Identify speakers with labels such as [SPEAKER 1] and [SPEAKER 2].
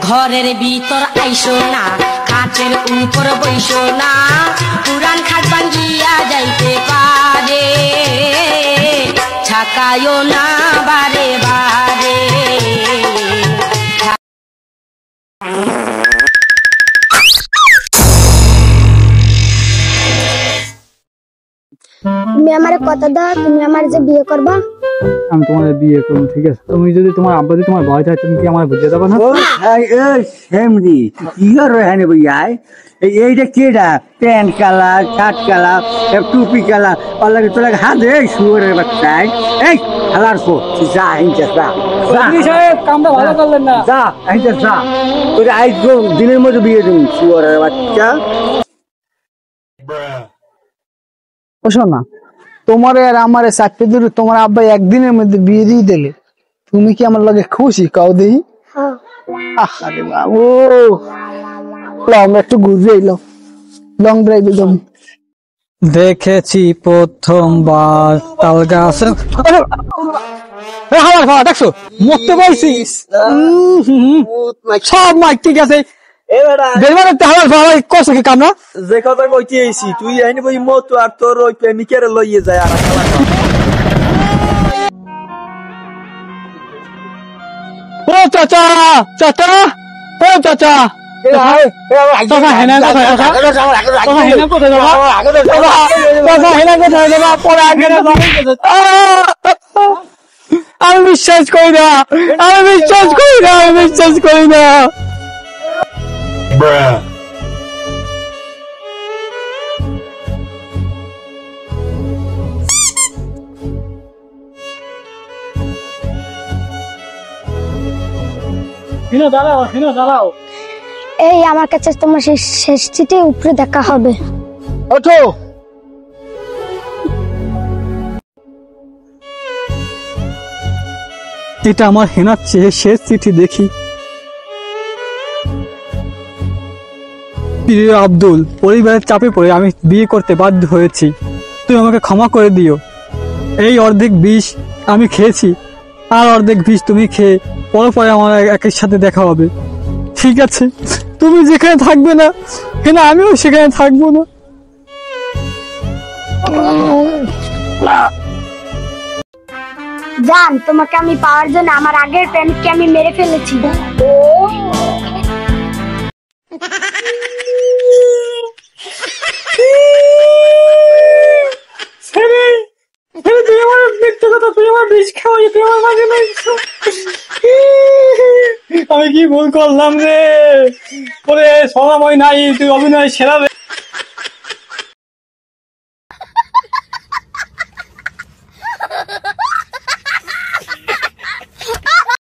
[SPEAKER 1] ঘরের ভিতর আইসো না, কাঠের উপর বইসো না, পুরান খাট ভাঙ্গিয়া যাইতে পারে, ছাকায়ও না বারে বারে।
[SPEAKER 2] তুমি আমার কথা দাও, তুমি আমার যে বিয়ে করবা।
[SPEAKER 3] আমি তোমার বিয়ে করব, ঠিক আছে? তুমি যদি তোমার আব্বা যদি তোমার ভয় থাকে, তুমি কি আমার বুঝিয়ে দেবা না?
[SPEAKER 4] সেমরি কি করে হ্যাঁ ভাইয়া এইটা কেডা প্যান্ট কালার শার্ট কালার টুপি কালার পাল্লাকে তোলা হাত এই শুয়ারের বাচ্চায় এই খেলার পর যা হিংসা
[SPEAKER 3] সাহেব কামটা ভালো করলেন না।
[SPEAKER 4] যা হিংসা যা তোর আজ দিনের মধ্যে বিয়ে দিন শুয়ারের বাচ্চা।
[SPEAKER 3] শোন না, তোমার আর আমার চাকরি দূরে তোমার আব্বা একদিনের মধ্যে বিয়ে দিয়ে দিলে, তুমি কি আমার লগে খুশি? কাউ দেই আরে বাবু, আমরা একটু ঘুরে এলাম, লং ড্রাইভে যাব। দেখেছি প্রথমবার তাল গাছের দেখছো মরতে পারছিস সব মাইক ঠিক আছে।
[SPEAKER 5] যে কথা কইতে আইছি তুই আইনি বই মত আর তোর ওই প্রেমিকের লইয়ে যায় আর
[SPEAKER 3] ও চাচা চাচা ও চাচা আমি বিশ্বাস করি না, আমি বিশ্বাস করি না, আমি বিশ্বাস করি না। দাঁড়াও,
[SPEAKER 2] এই আমার কাছে তোমার সেই শেষ চিঠি উপরে দেখা হবে।
[SPEAKER 3] ওঠো। এটা আমার হেনার চেয়ে শেষ চিঠি দেখি। প্রিয় আব্দুল, পরিবারের চাপে পড়ে আমি বিয়ে করতে বাধ্য হয়েছি, তুমি আমাকে ক্ষমা করে দিও। এই অর্ধেক বিষ আমি খেয়েছি, আর অর্ধেক বিষ তুমি খেয়ে পরে আমার একের সাথে দেখা হবে, ঠিক আছে? তুমি যেখানে থাকবে না হেনা, আমিও সেখানে থাকবো না।
[SPEAKER 2] জান, তোমাকে আমি পাওয়ার জন্য আমার আগের প্রেমিককে আমি মেরে ফেলেছি।
[SPEAKER 3] আমি কি ভুল করলাম রে? ওরে সময় নাই, তুই অভিনয় সেরা রে।